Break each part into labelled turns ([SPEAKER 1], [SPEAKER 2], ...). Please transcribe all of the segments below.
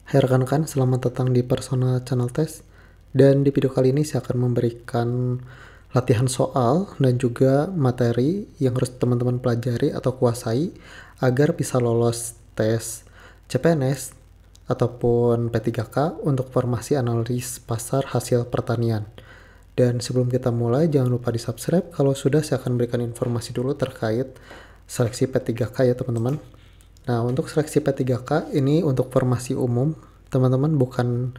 [SPEAKER 1] Hai rekan-rekan, selamat datang di Persona Channel Test. Dan di video kali ini saya akan memberikan latihan soal dan juga materi yang harus teman-teman pelajari atau kuasai agar bisa lolos tes CPNS ataupun P3K untuk formasi analis pasar hasil pertanian. Dan sebelum kita mulai, jangan lupa di subscribe. Kalau sudah, saya akan berikan informasi dulu terkait seleksi P3K ya teman-teman. Nah, untuk seleksi P3K ini untuk formasi umum, teman-teman, bukan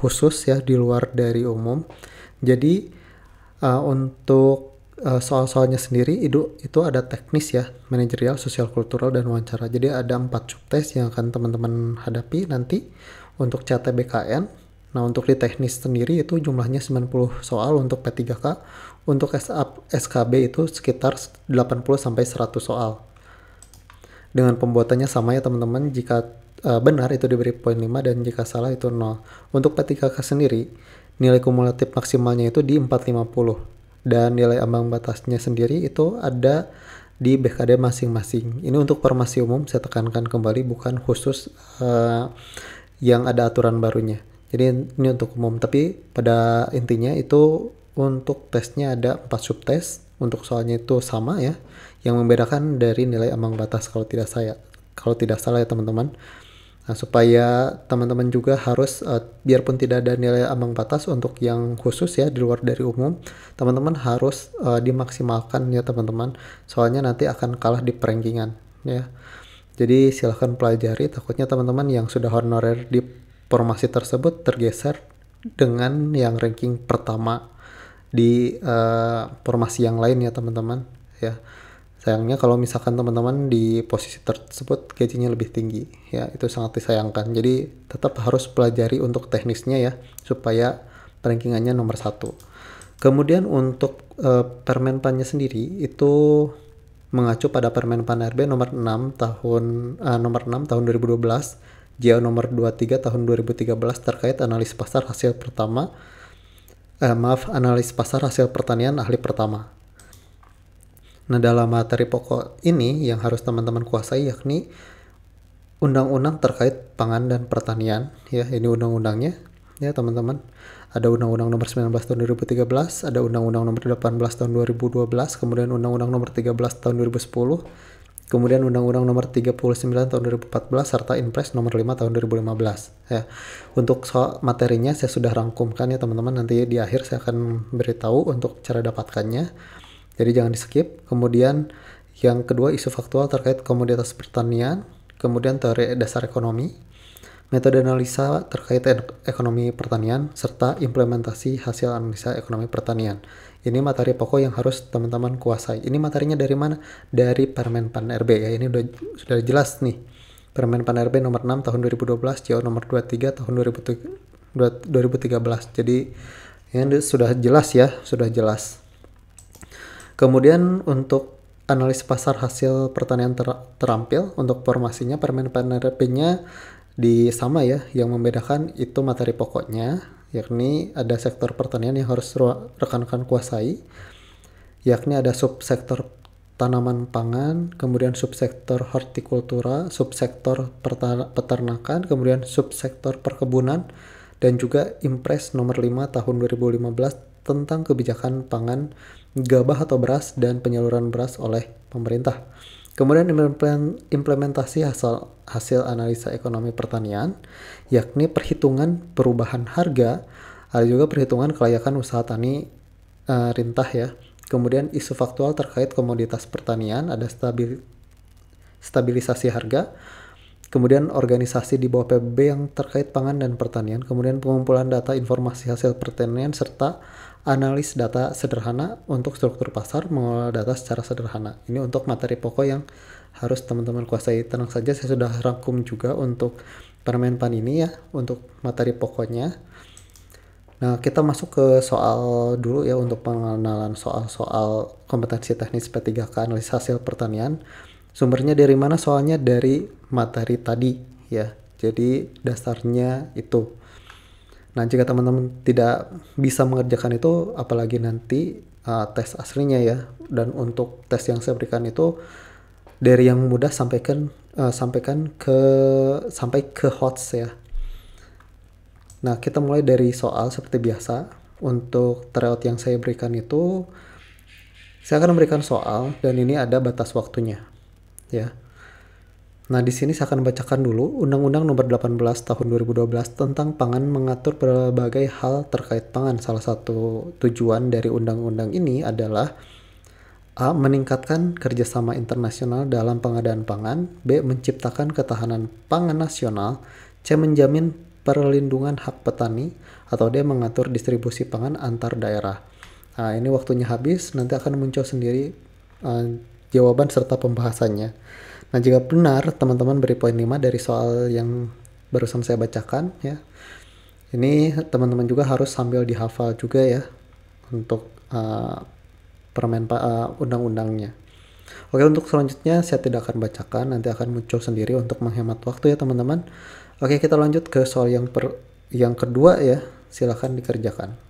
[SPEAKER 1] khusus ya, di luar dari umum. Jadi untuk soal-soalnya sendiri itu ada teknis ya, manajerial, sosial, kultural, dan wawancara. Jadi ada 4 subtes yang akan teman-teman hadapi nanti untuk CTBKN. Nah, untuk di teknis sendiri itu jumlahnya 90 soal untuk P3K. Untuk SKB itu sekitar 80-100 soal. Dengan pembuatannya sama ya teman-teman, jika benar itu diberi poin 5 dan jika salah itu 0. Untuk P3K sendiri, nilai kumulatif maksimalnya itu di 450 dan nilai ambang batasnya sendiri itu ada di BKD masing-masing. Ini untuk formasi umum, saya tekankan kembali, bukan khusus yang ada aturan barunya. Jadi ini untuk umum, tapi pada intinya itu untuk tesnya ada 4 subtes. Untuk soalnya itu sama ya, yang membedakan dari nilai ambang batas kalau tidak salah ya teman-teman. Nah, supaya teman-teman juga harus biarpun tidak ada nilai ambang batas untuk yang khusus ya di luar dari umum, teman-teman harus dimaksimalkan ya teman-teman. Soalnya nanti akan kalah di perankingan ya. Jadi silahkan pelajari, takutnya teman-teman yang sudah honorer di formasi tersebut tergeser dengan yang ranking pertama di formasi yang lain ya teman-teman ya. Sayangnya kalau misalkan teman-teman di posisi tersebut gajinya lebih tinggi ya, itu sangat disayangkan. Jadi tetap harus pelajari untuk teknisnya ya, supaya rankingannya nomor 1. Kemudian untuk Permenpannya sendiri itu mengacu pada Permenpan RB nomor 6 tahun 2012, JO nomor 23 tahun 2013 terkait analis pasar hasil hasil pertanian ahli pertama. Nah, dalam materi pokok ini yang harus teman-teman kuasai yakni undang-undang terkait pangan dan pertanian ya. Ini undang-undangnya ya teman-teman. Ada Undang-Undang nomor 19 tahun 2013, ada Undang-Undang nomor 18 tahun 2012, kemudian Undang-Undang nomor 13 tahun 2010, kemudian Undang-Undang nomor 39 tahun 2014, serta Inpres nomor 5 tahun 2015 ya. Untuk soal materinya saya sudah rangkumkan ya teman-teman, nanti di akhir saya akan beritahu untuk cara dapatkannya. Jadi jangan di skip. Kemudian yang kedua, isu faktual terkait komoditas pertanian, kemudian teori dasar ekonomi, metode analisa terkait ekonomi pertanian, serta implementasi hasil analisa ekonomi pertanian. Ini materi pokok yang harus teman-teman kuasai. Ini materinya dari mana? Dari Permenpan RB ya. Ini sudah jelas nih. Permenpan RB nomor 6 tahun 2012, JO nomor 23 tahun 2013. Jadi ini sudah jelas ya, sudah jelas. Kemudian untuk analis pasar hasil pertanian terampil untuk formasinya Permenpan RB-nya di sama ya, yang membedakan itu materi pokoknya, yakni ada sektor pertanian yang harus rekan-rekan kuasai, yakni ada subsektor tanaman pangan, kemudian subsektor hortikultura, subsektor peternakan, kemudian subsektor perkebunan, dan juga Impres nomor 5 tahun 2015 tentang kebijakan pangan, gabah atau beras, dan penyaluran beras oleh pemerintah. Kemudian implementasi hasil analisa ekonomi pertanian, yakni perhitungan perubahan harga, ada juga perhitungan kelayakan usaha tani rintah ya. Kemudian isu faktual terkait komoditas pertanian, ada stabilisasi harga, kemudian organisasi di bawah PBB yang terkait pangan dan pertanian, kemudian pengumpulan data informasi hasil pertanian, serta analis data sederhana untuk struktur pasar, mengolah data secara sederhana. Ini untuk materi pokok yang harus teman-teman kuasai. Tenang saja, saya sudah rangkum juga untuk Permenpan ini ya, untuk materi pokoknya. Nah, kita masuk ke soal dulu ya, untuk pengenalan soal-soal kompetensi teknis P3K analis hasil pertanian. Sumbernya dari mana? Soalnya dari materi tadi ya. Jadi dasarnya itu. Nah, jika teman-teman tidak bisa mengerjakan itu, apalagi nanti tes aslinya ya. Dan untuk tes yang saya berikan itu Dari yang mudah sampai ke HOTS ya. Nah, kita mulai dari soal seperti biasa. Untuk tryout yang saya berikan itu, saya akan memberikan soal dan ini ada batas waktunya, ya. Nah, di sini saya akan bacakan dulu Undang-Undang Nomor 18 Tahun 2012 tentang pangan mengatur berbagai hal terkait pangan. Salah satu tujuan dari undang-undang ini adalah A. Meningkatkan kerjasama internasional dalam pengadaan pangan. B. Menciptakan ketahanan pangan nasional. C. Menjamin perlindungan hak petani. Atau D. Mengatur distribusi pangan antar daerah. Nah, ini waktunya habis. Nanti akan muncul sendiri jawaban serta pembahasannya. Nah, jika benar, teman-teman beri poin 5 dari soal yang barusan saya bacakan ya. Ini teman-teman juga harus sambil dihafal juga ya untuk undang-undangnya. Oke, untuk selanjutnya saya tidak akan bacakan, nanti akan muncul sendiri untuk menghemat waktu ya teman-teman. Oke, kita lanjut ke soal yang kedua ya. Silahkan dikerjakan.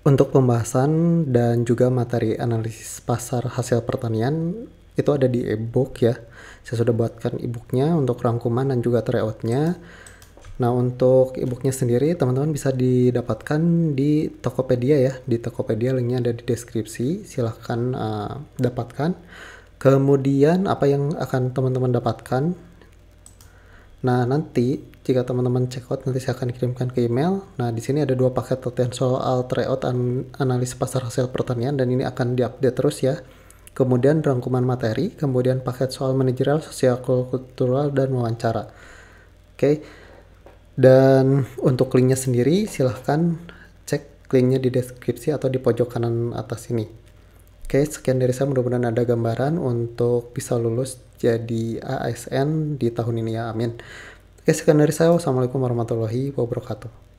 [SPEAKER 1] Untuk pembahasan dan juga materi analisis pasar hasil pertanian itu ada di e-book ya. Saya sudah buatkan e-booknya untuk rangkuman dan juga tryout-nya. Nah, untuk e-booknya sendiri teman-teman bisa didapatkan di Tokopedia ya. Di Tokopedia linknya ada di deskripsi. Silahkan dapatkan. Kemudian apa yang akan teman-teman dapatkan? Nah, nanti jika teman-teman check out nanti saya akan kirimkan ke email. Nah, di sini ada 2 paket latihan soal tryout analis pasar hasil pertanian dan ini akan diupdate terus ya. Kemudian rangkuman materi, kemudian paket soal manajerial, sosial kultural dan wawancara. Oke. Dan untuk linknya sendiri silahkan cek linknya di deskripsi atau di pojok kanan atas ini. Oke, sekian dari saya, mudah-mudahan ada gambaran untuk bisa lulus jadi ASN di tahun ini ya, amin. Oke, sekian dari saya, wassalamualaikum warahmatullahi wabarakatuh.